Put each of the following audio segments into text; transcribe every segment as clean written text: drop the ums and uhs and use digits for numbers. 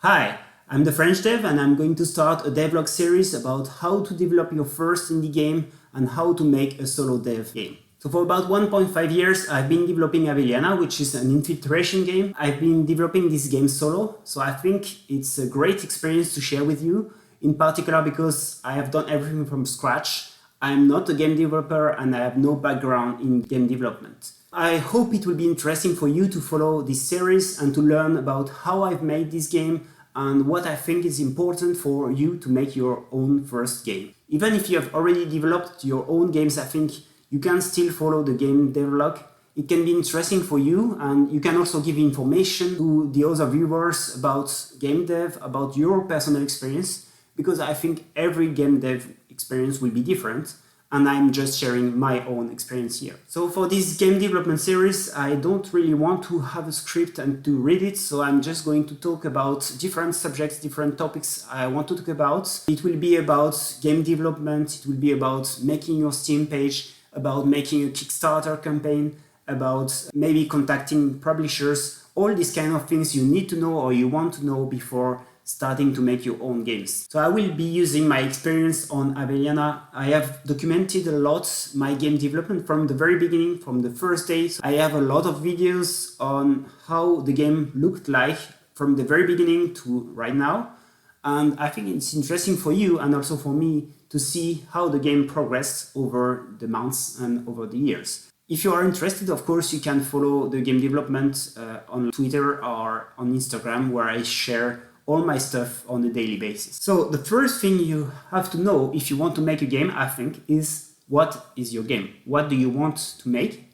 Hi, I'm the French Dev and I'm going to start a devlog series about how to develop your first indie game and how to make a solo dev game. So for about 1.5 years I've been developing Aveliana, which is an infiltration game. I've been developing this game solo, so I think it's a great experience to share with you, in particular because I have done everything from scratch. I'm not a game developer and I have no background in game development. I hope it will be interesting for you to follow this series and to learn about how I've made this game and what I think is important for you to make your own first game. Even if you have already developed your own games, I think you can still follow the game devlog. It can be interesting for you, and you can also give information to the other viewers about game dev, about your personal experience, because I think every game dev experience will be different, and I'm just sharing my own experience here. So for this game development series, I don't really want to have a script and to read it, so I'm just going to talk about different subjects, different topics I want to talk about. It will be about game development, it will be about making your Steam page, about making a Kickstarter campaign, about maybe contacting publishers, all these kind of things you need to know or you want to know before starting to make your own games. So I will be using my experience on Aveliana. I have documented a lot my game development from the very beginning, from the first day. So I have a lot of videos on how the game looked like from the very beginning to right now. And I think it's interesting for you and also for me to see how the game progressed over the months and over the years. If you are interested, of course, you can follow the game development on Twitter or on Instagram, where I share all my stuff on a daily basis. So the first thing you have to know if you want to make a game, I think, is what is your game? What do you want to make?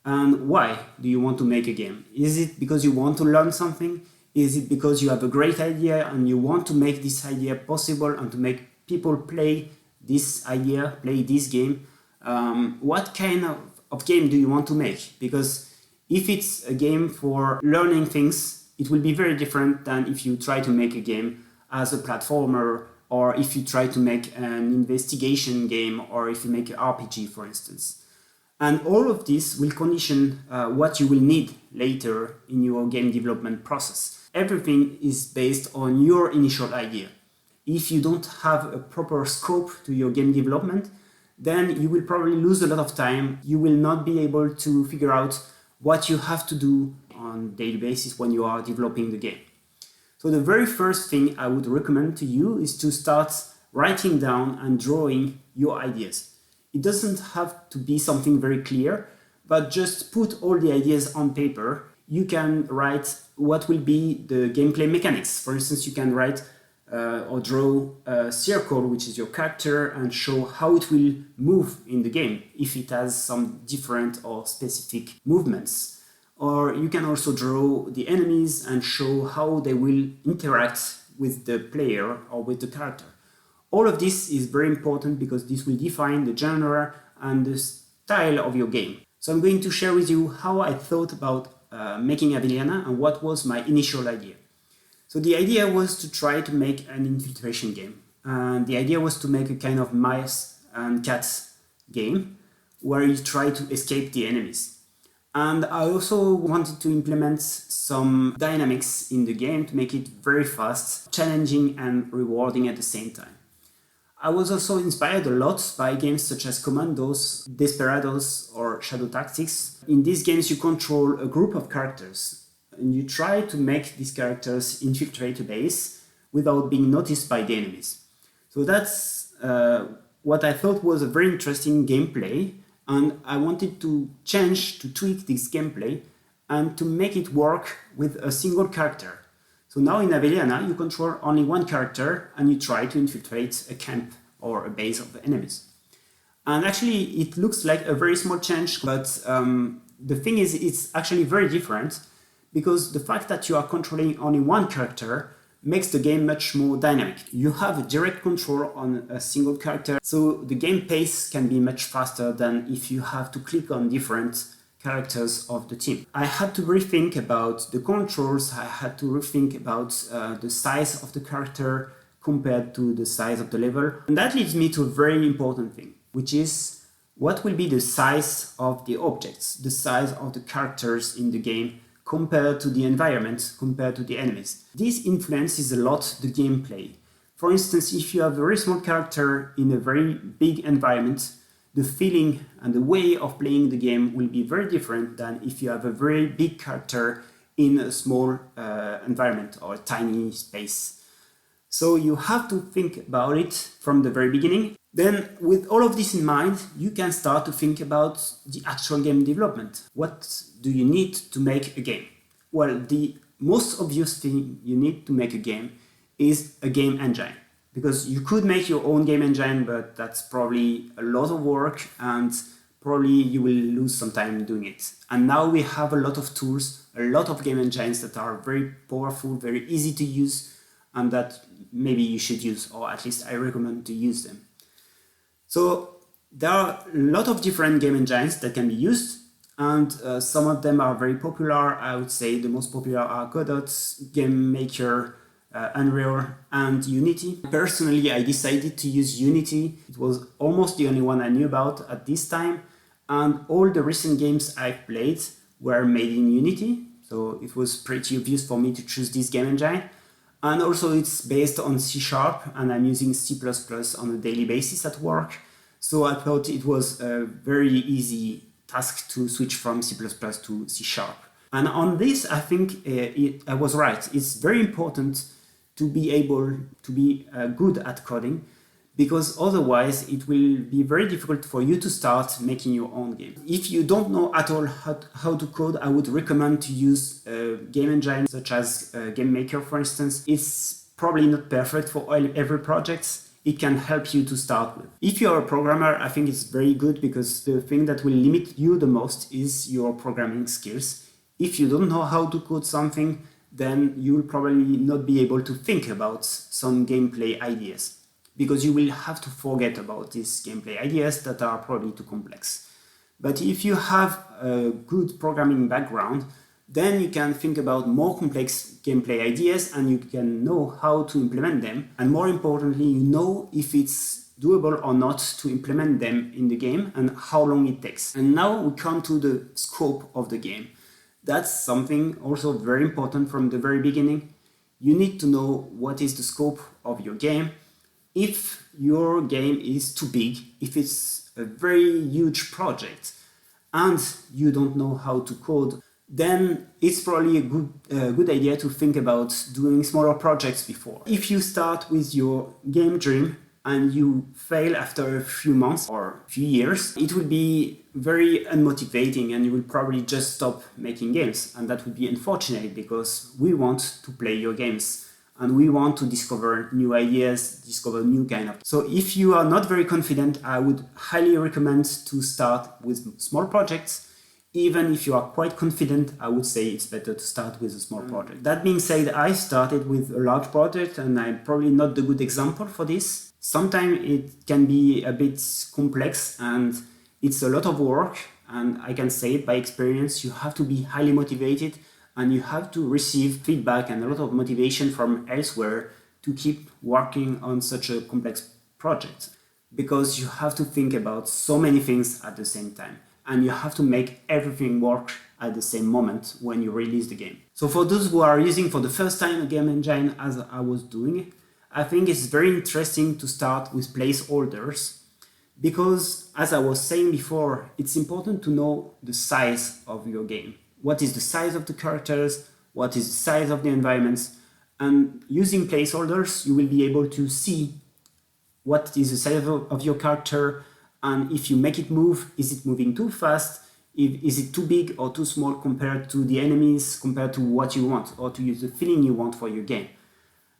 And why do you want to make a game? Is it because you want to learn something? Is it because you have a great idea and you want to make this idea possible and to make people play this idea, play this game? What kind of game do you want to make? Because if it's a game for learning things, it will be very different than if you try to make a game as a platformer, or if you try to make an investigation game, or if you make an RPG, for instance. And all of this will condition what you will need later in your game development process. Everything is based on your initial idea. If you don't have a proper scope to your game development, then you will probably lose a lot of time. You will not be able to figure out what you have to do on a daily basis when you are developing the game. So the very first thing I would recommend to you is to start writing down and drawing your ideas. It doesn't have to be something very clear, but just put all the ideas on paper. You can write what will be the gameplay mechanics. For instance, you can write or draw a circle, which is your character, and show how it will move in the game, if it has some different or specific movements. Or you can also draw the enemies and show how they will interact with the player or with the character. All of this is very important because this will define the genre and the style of your game. So I'm going to share with you how I thought about making Aveliana and what was my initial idea. So the idea was to try to make an infiltration game. And the idea was to make a kind of mice and cats game where you try to escape the enemies. And I also wanted to implement some dynamics in the game to make it very fast, challenging and rewarding at the same time. I was also inspired a lot by games such as Commandos, Desperados or Shadow Tactics. In these games you control a group of characters and you try to make these characters infiltrate a base without being noticed by the enemies. So that's what I thought was a very interesting gameplay. And I wanted to tweak this gameplay and to make it work with a single character. So now in Aveliana, you control only one character and you try to infiltrate a camp or a base of the enemies. And actually, it looks like a very small change, but the thing is, it's actually very different because the fact that you are controlling only one character makes the game much more dynamic. You have a direct control on a single character, so the game pace can be much faster than if you have to click on different characters of the team. I had to rethink about the controls, I had to rethink about the size of the character compared to the size of the level. And that leads me to a very important thing, which is what will be the size of the objects, the size of the characters in the game compared to the environment, compared to the enemies. This influences a lot the gameplay. For instance, if you have a very small character in a very big environment, the feeling and the way of playing the game will be very different than if you have a very big character in a small environment or a tiny space. So you have to think about it from the very beginning. Then with all of this in mind, you can start to think about the actual game development. What do you need to make a game? Well, the most obvious thing you need to make a game is a game engine. Because you could make your own game engine, but that's probably a lot of work and probably you will lose some time doing it. And now we have a lot of tools, a lot of game engines that are very powerful, very easy to use, and that maybe you should use, or at least I recommend to use them. So there are a lot of different game engines that can be used, and some of them are very popular. I would say the most popular are Godot, GameMaker, Unreal, and Unity. Personally, I decided to use Unity. It was almost the only one I knew about at this time, and all the recent games I've played were made in Unity, so it was pretty obvious for me to choose this game engine. And also it's based on C#, and I'm using C++ on a daily basis at work, so I thought it was a very easy task to switch from C++ to C#. And on this, I think I was right. It's very important to be able to be good at coding, because otherwise it will be very difficult for you to start making your own game. If you don't know at all how to code, I would recommend to use a game engine such as GameMaker, for instance. It's probably not perfect for every project. It can help you to start with. If you're a programmer, I think it's very good, because the thing that will limit you the most is your programming skills. If you don't know how to code something, then you will probably not be able to think about some gameplay ideas, because you will have to forget about these gameplay ideas that are probably too complex. But if you have a good programming background, then you can think about more complex gameplay ideas and you can know how to implement them. And more importantly, you know if it's doable or not to implement them in the game and how long it takes. And now we come to the scope of the game. That's something also very important from the very beginning. You need to know what is the scope of your game. If your game is too big, if it's a very huge project and you don't know how to code, then it's probably a good idea to think about doing smaller projects before. If you start with your game dream and you fail after a few months or a few years, it will be very unmotivating and you will probably just stop making games. And that would be unfortunate, because we want to play your games and we want to discover new ideas, discover new kind of. So if you are not very confident, I would highly recommend to start with small projects. Even if you are quite confident, I would say it's better to start with a small project. That being said, I started with a large project and I'm probably not the good example for this. Sometimes it can be a bit complex and it's a lot of work, and I can say it by experience, you have to be highly motivated and you have to receive feedback and a lot of motivation from elsewhere to keep working on such a complex project, because you have to think about so many things at the same time and you have to make everything work at the same moment when you release the game. So for those who are using for the first time a game engine, as I was doing, I think it's very interesting to start with placeholders, because as I was saying before, it's important to know the size of your game. What is the size of the characters? What is the size of the environments? And using placeholders, you will be able to see what is the size of your character, and if you make it move, is it moving too fast? Is it too big or too small compared to the enemies, compared to what you want, or to use the feeling you want for your game?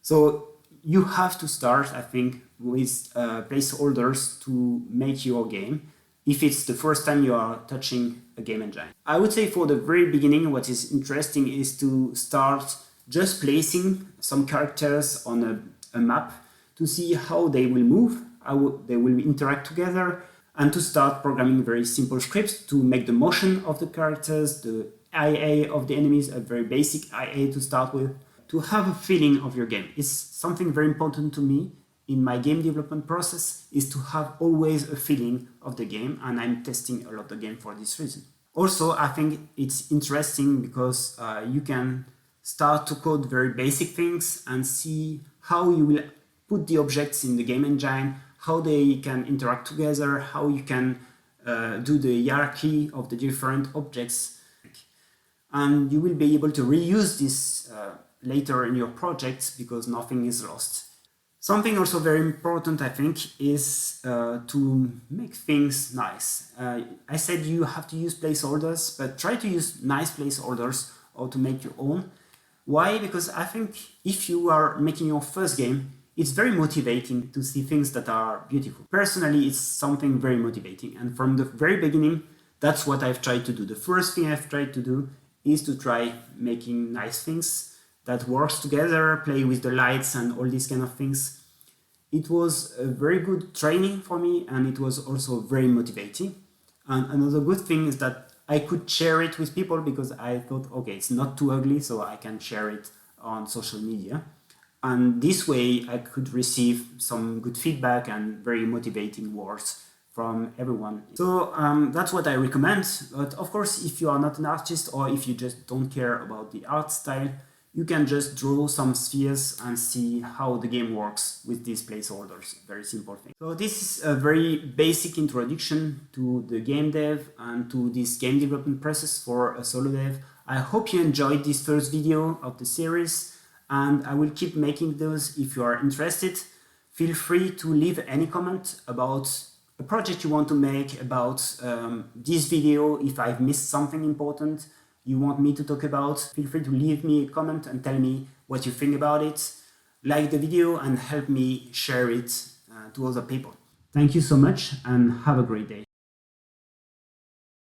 So you have to start, I think, with placeholders to make your game, if it's the first time you are touching a game engine. I would say for the very beginning, what is interesting is to start just placing some characters on a map to see how they will move, how they will interact together, and to start programming very simple scripts to make the motion of the characters, the IA of the enemies, a very basic IA to start with, to have a feeling of your game. It's something very important to me in my game development process, is to have always a feeling of the game, and I'm testing a lot the game for this reason. Also, I think it's interesting because you can start to code very basic things and see how you will put the objects in the game engine, how they can interact together, how you can do the hierarchy of the different objects. And you will be able to reuse this later in your projects because nothing is lost. Something also very important, I think, is to make things nice. I said you have to use placeholders, but try to use nice placeholders or to make your own. Why? Because I think if you are making your first game, it's very motivating to see things that are beautiful. Personally, it's something very motivating. And from the very beginning, that's what I've tried to do. The first thing I've tried to do is to try making nice things that works together, play with the lights and all these kind of things. It was a very good training for me, and it was also very motivating. And another good thing is that I could share it with people because I thought, okay, it's not too ugly, so I can share it on social media. And this way I could receive some good feedback and very motivating words from everyone. So that's what I recommend. But of course, if you are not an artist or if you just don't care about the art style, you can just draw some spheres and see how the game works with these placeholders. Very simple thing. So this is a very basic introduction to the game dev and to this game development process for a solo dev. I hope you enjoyed this first video of the series, and I will keep making those if you are interested. Feel free to leave any comment about a project you want to make, about this video, if I've missed something important you want me to talk about. Feel free to leave me a comment and tell me what you think about it. Like the video and help me share it to other people. Thank you so much and have a great day.